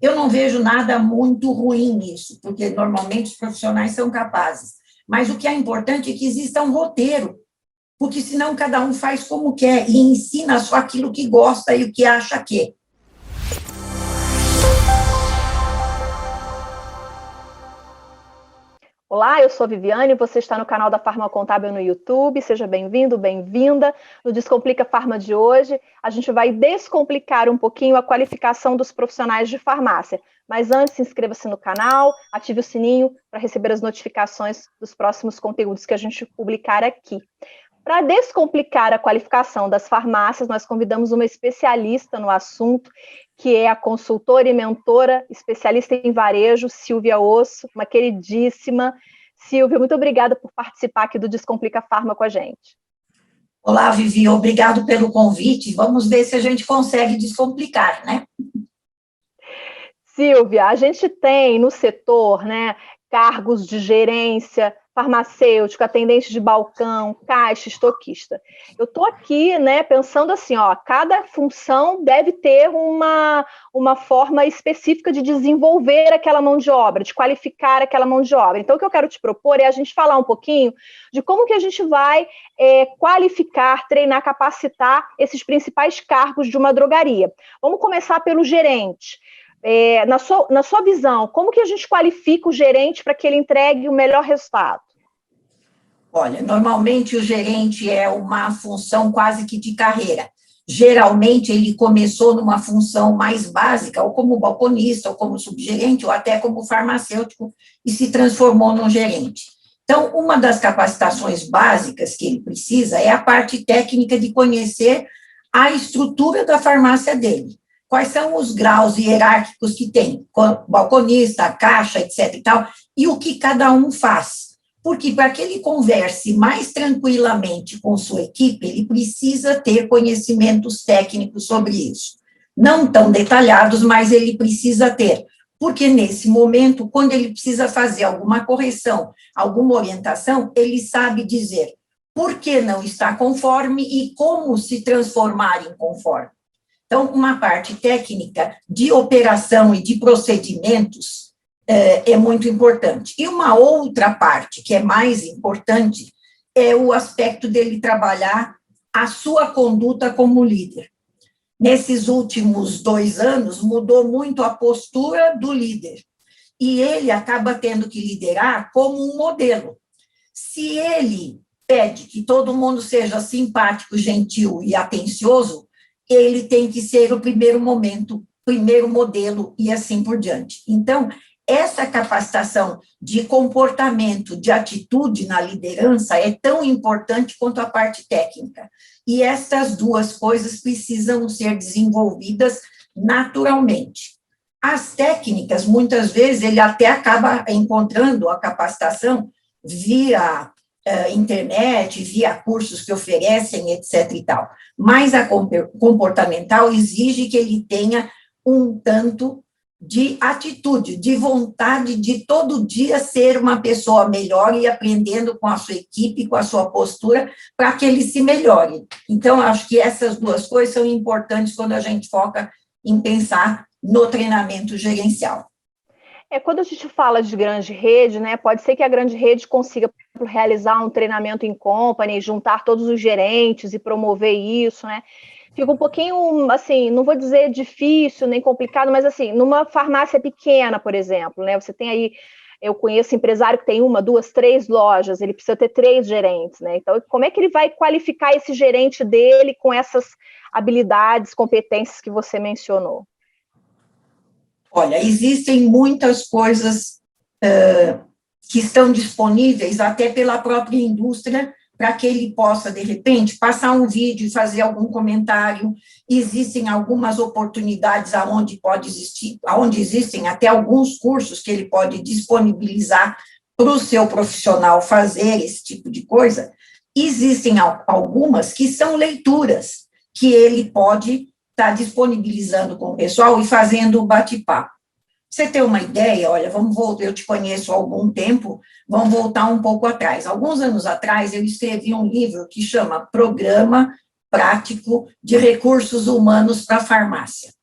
Eu não vejo nada muito ruim nisso, porque normalmente os profissionais são capazes. Mas o que é importante é que exista um roteiro, porque senão cada um faz como quer e ensina só aquilo que gosta e o que acha que. Olá, eu sou a Viviane, você está no canal da Farma Contábil no YouTube, seja bem-vindo, bem-vinda. No Descomplica Farma de hoje, a gente vai descomplicar um pouquinho a qualificação dos profissionais de farmácia. Mas antes, inscreva-se no canal, ative o sininho para receber as notificações dos próximos conteúdos que a gente publicar aqui. Para descomplicar a qualificação das farmácias, nós convidamos uma especialista no assunto, que é a consultora e mentora, especialista em varejo, Silvia Osso, uma queridíssima. Silvia, muito obrigada por participar aqui do Descomplica Farma com a gente. Olá, Vivi, obrigado pelo convite. Vamos ver se a gente consegue descomplicar, né? Silvia, a gente tem no setor, né, cargos de gerência, farmacêutico, atendente de balcão, caixa, estoquista. Eu estou aqui, né, pensando assim, ó, cada função deve ter uma forma específica de desenvolver aquela mão de obra, de qualificar aquela mão de obra. Então, o que eu quero te propor é a gente falar um pouquinho de como que a gente vai qualificar, treinar, capacitar esses principais cargos de uma drogaria. Vamos começar pelo gerente. Na sua visão, como que a gente qualifica o gerente para que ele entregue o melhor resultado? Olha, normalmente o gerente é uma função quase que de carreira. Geralmente ele começou numa função mais básica, ou como balconista, ou como subgerente, ou até como farmacêutico, e se transformou num gerente. Então, uma das capacitações básicas que ele precisa é a parte técnica de conhecer a estrutura da farmácia dele. Quais são os graus hierárquicos que tem, balconista, caixa, etc. e tal, e o que cada um faz. Porque para que ele converse mais tranquilamente com sua equipe, ele precisa ter conhecimentos técnicos sobre isso. Não tão detalhados, mas ele precisa ter. Porque nesse momento, quando ele precisa fazer alguma correção, alguma orientação, ele sabe dizer por que não está conforme e como se transformar em conforme. Então, uma parte técnica de operação e de procedimentos é muito importante. E uma outra parte, que é mais importante, é o aspecto dele trabalhar a sua conduta como líder. Nesses últimos 2 anos, mudou muito a postura do líder. E ele acaba tendo que liderar como um modelo. Se ele pede que todo mundo seja simpático, gentil e atencioso, ele tem que ser o primeiro modelo e assim por diante. Então, essa capacitação de comportamento, de atitude na liderança é tão importante quanto a parte técnica. E essas duas coisas precisam ser desenvolvidas naturalmente. As técnicas, muitas vezes, ele até acaba encontrando a capacitação via internet, via cursos que oferecem, etc. e tal. Mas a comportamental exige que ele tenha um tanto de atitude, de vontade de todo dia ser uma pessoa melhor e aprendendo com a sua equipe, com a sua postura, para que ele se melhore. Então, acho que essas duas coisas são importantes quando a gente foca em pensar no treinamento gerencial. Quando a gente fala de grande rede, né, pode ser que a grande rede consiga, por exemplo, realizar um treinamento em company, juntar todos os gerentes e promover isso, né? Fica um pouquinho, assim, não vou dizer difícil nem complicado, mas assim, numa farmácia pequena, por exemplo, né? Você tem aí, eu conheço empresário que tem 1, 2, 3 lojas, ele precisa ter 3 gerentes, né? Então, como é que ele vai qualificar esse gerente dele com essas habilidades, competências que você mencionou? Olha, existem muitas coisas que estão disponíveis até pela própria indústria para que ele possa, de repente, passar um vídeo e fazer algum comentário. Existem algumas oportunidades onde existem até alguns cursos que ele pode disponibilizar para o seu profissional fazer esse tipo de coisa. Existem algumas que são leituras que ele pode estar disponibilizando com o pessoal e fazendo o bate-papo. Você ter uma ideia, olha, eu te conheço há algum tempo, vamos voltar um pouco atrás. Alguns anos atrás, eu escrevi um livro que chama Programa Prático de Recursos Humanos para a Farmácia.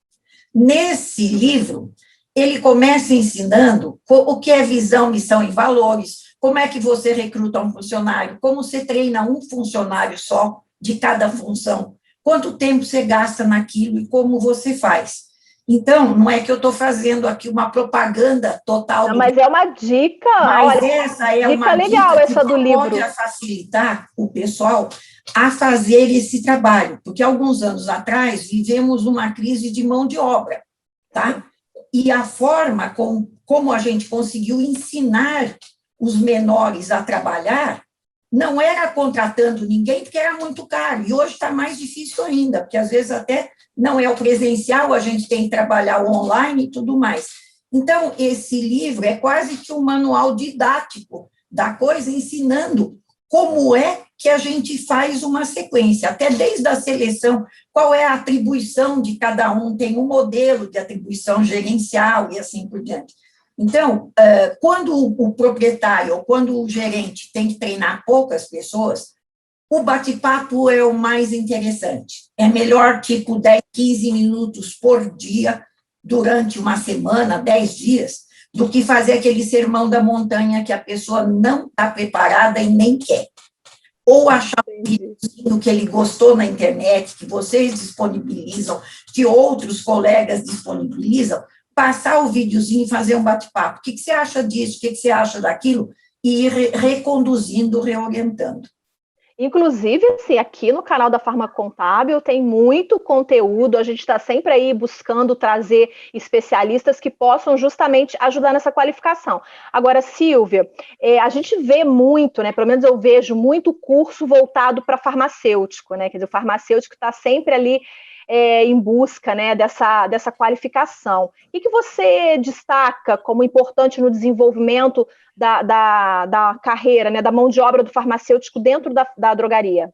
Nesse livro, ele começa ensinando o que é visão, missão e valores, como é que você recruta um funcionário, como você treina um funcionário só de cada função, quanto tempo você gasta naquilo e como você faz. Então, não é que eu estou fazendo aqui uma propaganda total. Não, mas é uma dica, mas olha, essa é dica uma legal dica essa que do livro. pode facilitar o pessoal a fazer esse trabalho, porque alguns anos atrás vivemos uma crise de mão de obra, tá? E a forma como a gente conseguiu ensinar os menores a trabalhar não era contratando ninguém, porque era muito caro, e hoje está mais difícil ainda, porque às vezes até não é o presencial, a gente tem que trabalhar o online e tudo mais. Então, esse livro é quase que um manual didático da coisa, ensinando como é que a gente faz uma sequência, até desde a seleção, qual é a atribuição de cada um, tem um modelo de atribuição gerencial e assim por diante. Então, quando o proprietário ou quando o gerente tem que treinar poucas pessoas, o bate-papo é o mais interessante. É melhor, tipo, 10, 15 minutos por dia, durante uma semana, 10 dias, do que fazer aquele sermão da montanha que a pessoa não está preparada e nem quer. Ou achar um videozinho que ele gostou na internet, que vocês disponibilizam, que outros colegas disponibilizam, passar o videozinho e fazer um bate-papo. O que você acha disso? O que você acha daquilo? E ir reconduzindo, reorientando. Inclusive, assim, aqui no canal da Farmacontábil tem muito conteúdo, a gente está sempre aí buscando trazer especialistas que possam justamente ajudar nessa qualificação. Agora, Silvia, a gente vê muito, né, pelo menos eu vejo muito curso voltado para farmacêutico, né, quer dizer, o farmacêutico está sempre ali em busca, né, dessa qualificação. O que você destaca como importante no desenvolvimento da carreira, né, da mão de obra do farmacêutico dentro da drogaria?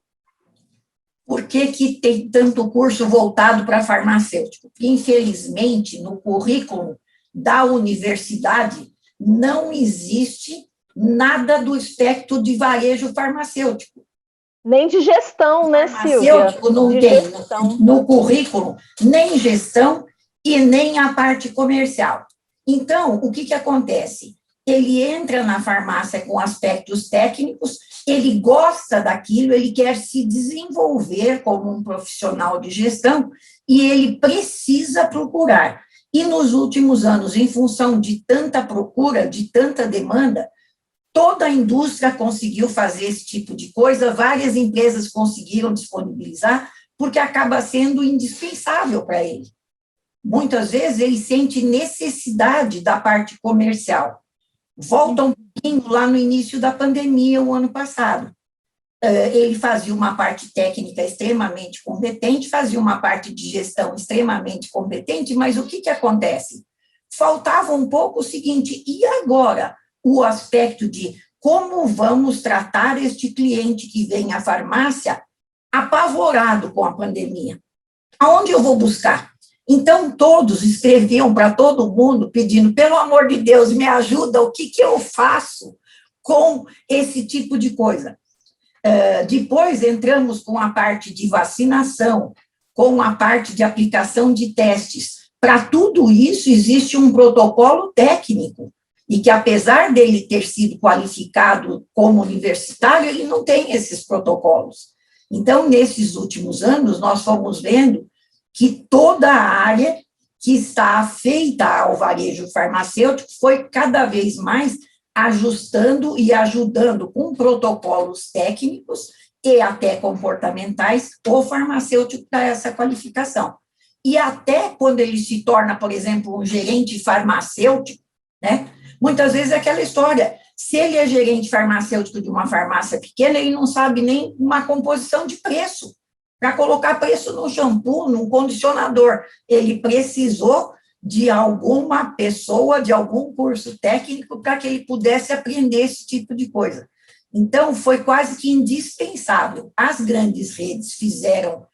Por que tem tanto curso voltado para farmacêutico? Porque, infelizmente, no currículo da universidade não existe nada do espectro de varejo farmacêutico. Nem de gestão, né, Silvia? Farmacêutico não tem no currículo nem gestão e nem a parte comercial. Então, o que acontece? Ele entra na farmácia com aspectos técnicos, ele gosta daquilo, ele quer se desenvolver como um profissional de gestão e ele precisa procurar. E nos últimos anos, em função de tanta procura, de tanta demanda, toda a indústria conseguiu fazer esse tipo de coisa, várias empresas conseguiram disponibilizar, porque acaba sendo indispensável para ele. Muitas vezes ele sente necessidade da parte comercial. Volta um pouquinho lá no início da pandemia, o ano passado. Ele fazia uma parte técnica extremamente competente, fazia uma parte de gestão extremamente competente, mas o que acontece? Faltava um pouco o seguinte, e agora? O aspecto de como vamos tratar este cliente que vem à farmácia apavorado com a pandemia. Aonde eu vou buscar? Então, todos escreviam para todo mundo, pedindo, pelo amor de Deus, me ajuda, o que eu faço com esse tipo de coisa? Depois entramos com a parte de vacinação, com a parte de aplicação de testes. Para tudo isso, existe um protocolo técnico, e que, apesar dele ter sido qualificado como universitário, ele não tem esses protocolos. Então, nesses últimos anos, nós fomos vendo que toda a área que está afeita ao varejo farmacêutico foi cada vez mais ajustando e ajudando com protocolos técnicos e até comportamentais o farmacêutico para essa qualificação. E até quando ele se torna, por exemplo, um gerente farmacêutico, né? Muitas vezes é aquela história, se ele é gerente farmacêutico de uma farmácia pequena, ele não sabe nem uma composição de preço, para colocar preço no shampoo, num condicionador. Ele precisou de alguma pessoa, de algum curso técnico, para que ele pudesse aprender esse tipo de coisa. Então, foi quase que indispensável. As grandes redes fizeram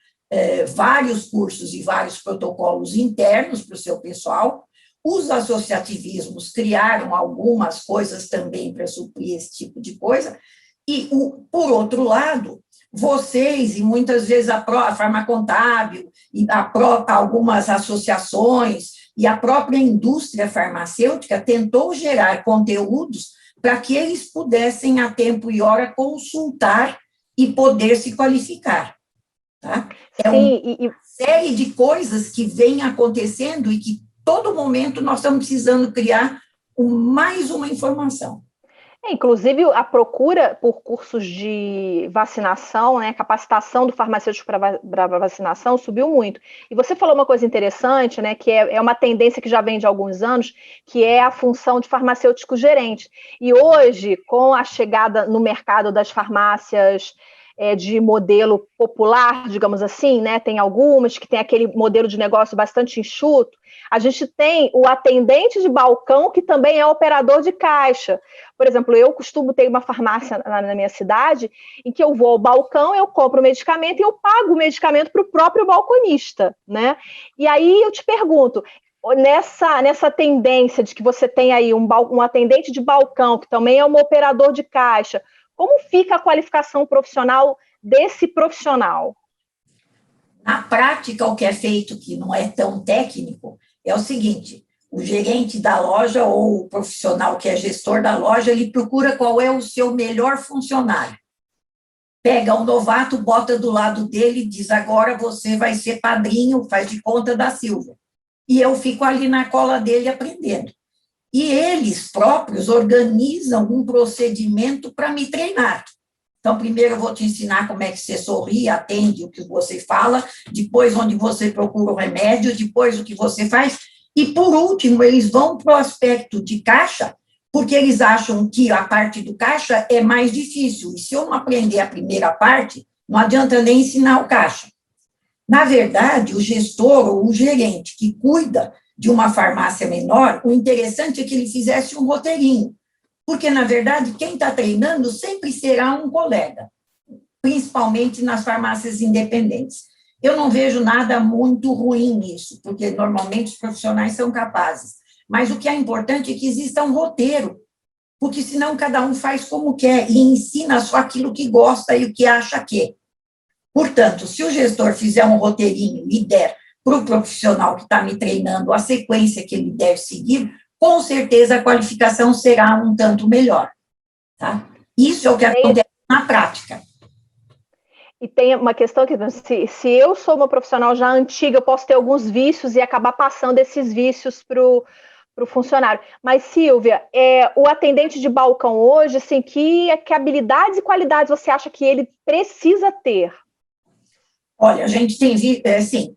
vários cursos e vários protocolos internos para o seu pessoal. Os associativismos criaram algumas coisas também para suprir esse tipo de coisa. E, por outro lado, vocês, e muitas vezes a Farmacontábil, e algumas associações, e a própria indústria farmacêutica tentou gerar conteúdos para que eles pudessem, a tempo e hora, consultar e poder se qualificar. Tá? É uma série de coisas que vem acontecendo e que, todo momento, nós estamos precisando criar mais uma informação. Inclusive, a procura por cursos de vacinação, né, capacitação do farmacêutico para vacinação subiu muito. E você falou uma coisa interessante, né, que é uma tendência que já vem de alguns anos, que é a função de farmacêutico gerente. E hoje, com a chegada no mercado das farmácias de modelo popular, digamos assim, né, tem algumas que tem aquele modelo de negócio bastante enxuto, a gente tem o atendente de balcão, que também é operador de caixa. Por exemplo, eu costumo ter uma farmácia na minha cidade, em que eu vou ao balcão, eu compro o medicamento e eu pago o medicamento para o próprio balconista, né? E aí eu te pergunto, nessa tendência de que você tem aí um atendente de balcão, que também é um operador de caixa, como fica a qualificação profissional desse profissional? Na prática, o que é feito, que não é tão técnico, é o seguinte: o gerente da loja ou o profissional que é gestor da loja, ele procura qual é o seu melhor funcionário. Pega um novato, bota do lado dele e diz: agora você vai ser padrinho, faz de conta da Silvia. E eu fico ali na cola dele aprendendo. E eles próprios organizam um procedimento para me treinar. Então, primeiro eu vou te ensinar como é que você sorri, atende o que você fala, depois onde você procura o remédio, depois o que você faz, e, por último, eles vão para o aspecto de caixa, porque eles acham que a parte do caixa é mais difícil, e se eu não aprender a primeira parte, não adianta nem ensinar o caixa. Na verdade, o gestor ou o gerente que cuida de uma farmácia menor, o interessante é que ele fizesse um roteirinho, porque, na verdade, quem está treinando sempre será um colega, principalmente nas farmácias independentes. Eu não vejo nada muito ruim nisso, porque, normalmente, os profissionais são capazes, mas o que é importante é que exista um roteiro, porque, senão, cada um faz como quer e ensina só aquilo que gosta e o que acha que. Portanto, se o gestor fizer um roteirinho e der para o profissional que está me treinando a sequência que ele deve seguir, com certeza a qualificação será um tanto melhor. Tá? Isso é o que acontece na prática. E tem uma questão que, se eu sou uma profissional já antiga, eu posso ter alguns vícios e acabar passando esses vícios para o funcionário. Mas, Silvia, o atendente de balcão hoje, assim, que habilidades e qualidades você acha que ele precisa ter? Olha, a gente tem visto, assim,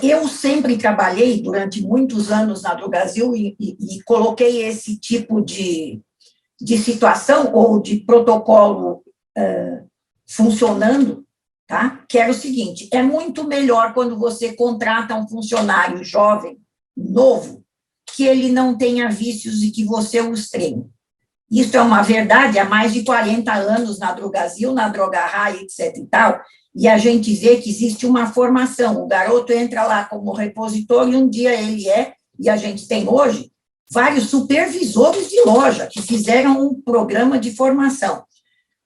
eu sempre trabalhei durante muitos anos na Drogasil e coloquei esse tipo de situação ou de protocolo funcionando, tá? Que era o seguinte: é muito melhor quando você contrata um funcionário jovem, novo, que ele não tenha vícios e que você os treine. Isso é uma verdade há mais de 40 anos na Drogasil, na Drogarra, etc. e tal, e a gente vê que existe uma formação. O garoto entra lá como repositor e um dia ele e a gente tem hoje vários supervisores de loja que fizeram um programa de formação.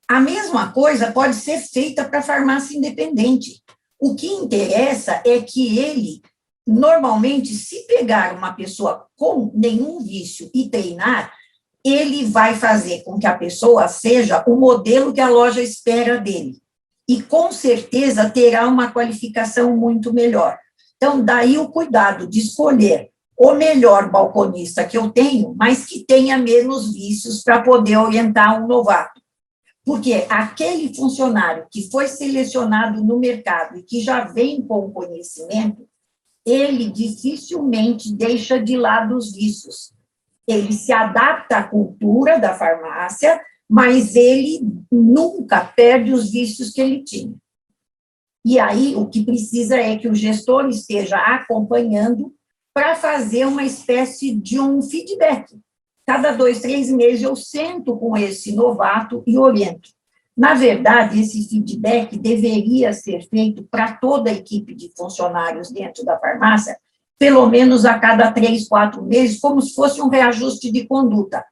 A mesma coisa pode ser feita para a farmácia independente. O que interessa é que ele, normalmente, se pegar uma pessoa com nenhum vício e treinar, ele vai fazer com que a pessoa seja o modelo que a loja espera dele. E, com certeza, terá uma qualificação muito melhor. Então, daí o cuidado de escolher o melhor balconista que eu tenho, mas que tenha menos vícios para poder orientar um novato. Porque aquele funcionário que foi selecionado no mercado e que já vem com conhecimento, ele dificilmente deixa de lado os vícios. Ele se adapta à cultura da farmácia, mas ele nunca perde os vícios que ele tinha. E aí, o que precisa é que o gestor esteja acompanhando para fazer uma espécie de um feedback. Cada 2, 3 meses eu sento com esse novato e oriento. Na verdade, esse feedback deveria ser feito para toda a equipe de funcionários dentro da farmácia, pelo menos a cada 3, 4 meses, como se fosse um reajuste de conduta.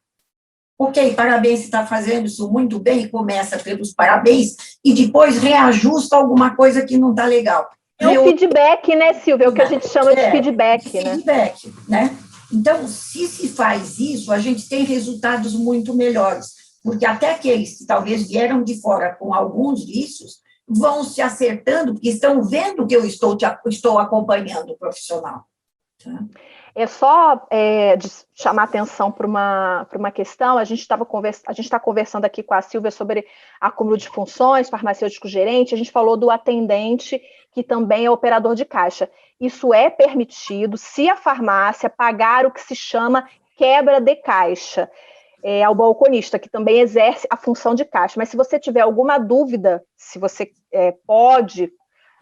Ok, parabéns, você está fazendo isso muito bem, começa pelos parabéns, e depois reajusta alguma coisa que não está legal. É um feedback, né, Silvia? É o que a gente chama de feedback, né? Feedback, né? Então, se faz isso, a gente tem resultados muito melhores, porque até aqueles que talvez vieram de fora com alguns vícios vão se acertando, porque estão vendo que eu estou acompanhando o profissional. Tá? É só de chamar atenção para uma questão, a gente está conversando aqui com a Silvia sobre acúmulo de funções, farmacêutico gerente, a gente falou do atendente, que também é operador de caixa. Isso é permitido se a farmácia pagar o que se chama quebra de caixa, ao balconista, que também exerce a função de caixa. Mas se você tiver alguma dúvida, se você pode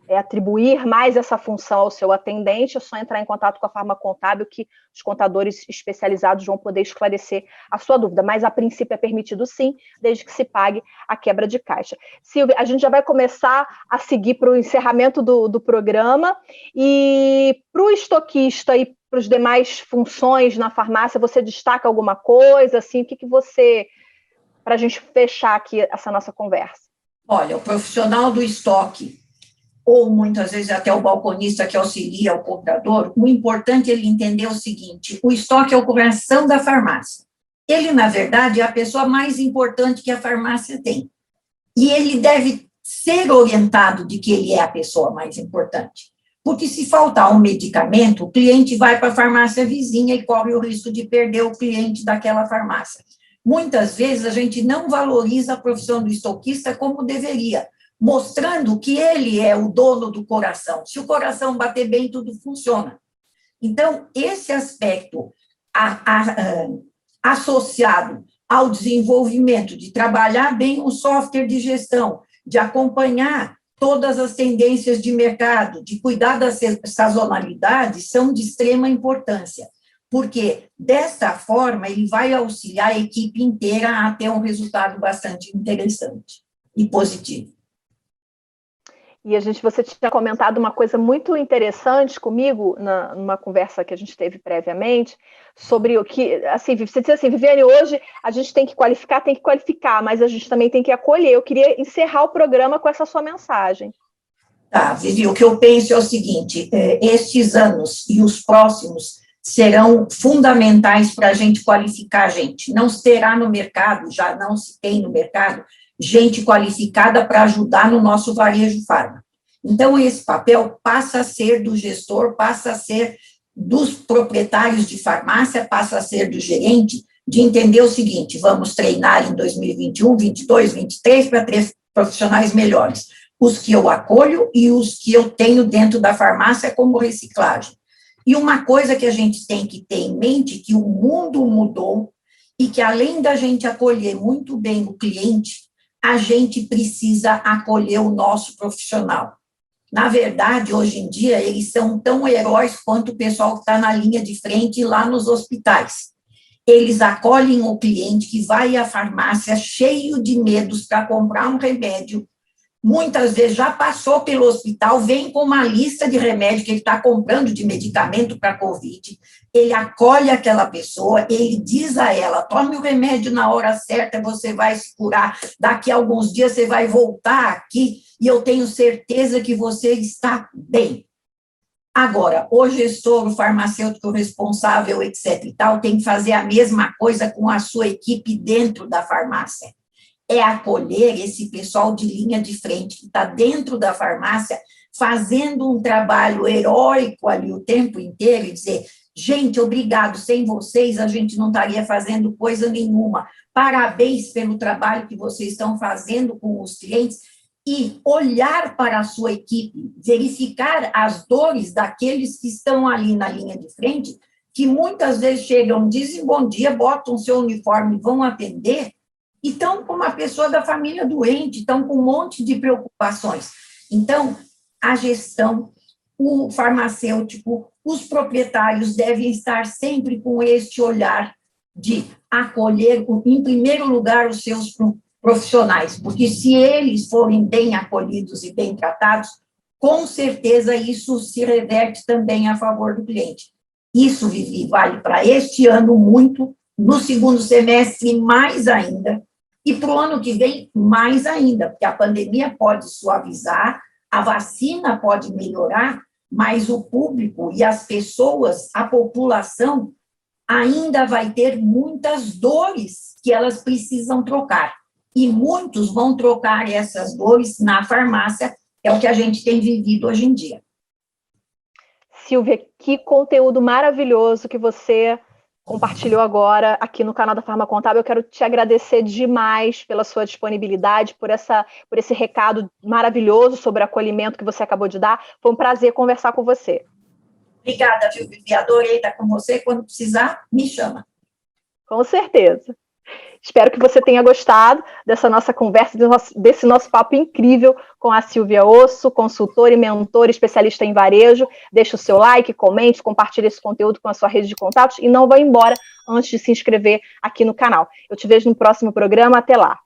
atribuir mais essa função ao seu atendente, é só entrar em contato com a Farma Contábil, que os contadores especializados vão poder esclarecer a sua dúvida. Mas, a princípio, é permitido sim, desde que se pague a quebra de caixa. Silvia, a gente já vai começar a seguir para o encerramento do programa, e para o estoquista e para as demais funções na farmácia, você destaca alguma coisa? Assim, o que você, para a gente fechar aqui essa nossa conversa? Olha, o profissional do estoque, ou muitas vezes até o balconista que auxilia o comprador, o importante é ele entender o seguinte: o estoque é o coração da farmácia. Ele, na verdade, é a pessoa mais importante que a farmácia tem. E ele deve ser orientado de que ele é a pessoa mais importante. Porque se faltar um medicamento, o cliente vai para a farmácia vizinha e corre o risco de perder o cliente daquela farmácia. Muitas vezes a gente não valoriza a profissão do estoquista como deveria, mostrando que ele é o dono do coração. Se o coração bater bem, tudo funciona. Então, esse aspecto associado ao desenvolvimento de trabalhar bem o software de gestão, de acompanhar todas as tendências de mercado, de cuidar da sazonalidade, são de extrema importância, porque, desta forma, ele vai auxiliar a equipe inteira a ter um resultado bastante interessante e positivo. E você tinha comentado uma coisa muito interessante comigo, numa conversa que a gente teve previamente, sobre o que, assim, você disse assim: Viviane, hoje a gente tem que qualificar, mas a gente também tem que acolher. Eu queria encerrar o programa com essa sua mensagem. Tá, Vivi, o que eu penso é o seguinte: estes anos e os próximos serão fundamentais para a gente qualificar a gente. Não se terá no mercado, já não se tem no mercado, gente qualificada para ajudar no nosso varejo farma. Então, esse papel passa a ser do gestor, passa a ser dos proprietários de farmácia, passa a ser do gerente, de entender o seguinte: vamos treinar em 2021, 22, 23 para ter profissionais melhores. Os que eu acolho e os que eu tenho dentro da farmácia como reciclagem. E uma coisa que a gente tem que ter em mente, que o mundo mudou e que, além da gente acolher muito bem o cliente, a gente precisa acolher o nosso profissional. Na verdade, hoje em dia, eles são tão heróis quanto o pessoal que está na linha de frente lá nos hospitais. Eles acolhem o cliente que vai à farmácia cheio de medos para comprar um remédio. Muitas vezes já passou pelo hospital, vem com uma lista de remédio que ele está comprando de medicamento para Covid, ele acolhe aquela pessoa, ele diz a ela: tome o remédio na hora certa, você vai se curar, daqui a alguns dias você vai voltar aqui e eu tenho certeza que você está bem. Agora, o gestor, o farmacêutico responsável, etc. e tal, tem que fazer a mesma coisa com a sua equipe dentro da farmácia. É acolher esse pessoal de linha de frente, que está dentro da farmácia, fazendo um trabalho heróico ali o tempo inteiro, e dizer: gente, obrigado, sem vocês a gente não estaria fazendo coisa nenhuma, parabéns pelo trabalho que vocês estão fazendo com os clientes, e olhar para a sua equipe, verificar as dores daqueles que estão ali na linha de frente, que muitas vezes chegam, dizem bom dia, botam seu uniforme e vão atender, e estão com uma pessoa da família doente, estão com um monte de preocupações. Então, a gestão, o farmacêutico, os proprietários devem estar sempre com este olhar de acolher, em primeiro lugar, os seus profissionais, porque se eles forem bem acolhidos e bem tratados, com certeza isso se reverte também a favor do cliente. Isso, Vivi, vale para este ano muito, no segundo semestre mais ainda, e para o ano que vem mais ainda, porque a pandemia pode suavizar, A vacina pode melhorar, mas o público e as pessoas, a população, ainda vai ter muitas dores que elas precisam trocar. E muitos vão trocar essas dores na farmácia, é o que a gente tem vivido hoje em dia. Silvia, que conteúdo maravilhoso que você compartilhou agora aqui no canal da Farma Contábil. Eu quero te agradecer demais pela sua disponibilidade, por esse recado maravilhoso sobre acolhimento que você acabou de dar. Foi um prazer conversar com você. Obrigada, Vivi. Adorei estar com você. Quando precisar, me chama. Com certeza. Espero que você tenha gostado dessa nossa conversa, desse nosso papo incrível com a Silvia Osso, consultora e mentora especialista em varejo. Deixe o seu like, comente, compartilhe esse conteúdo com a sua rede de contatos e não vá embora antes de se inscrever aqui no canal. Eu te vejo no próximo programa. Até lá.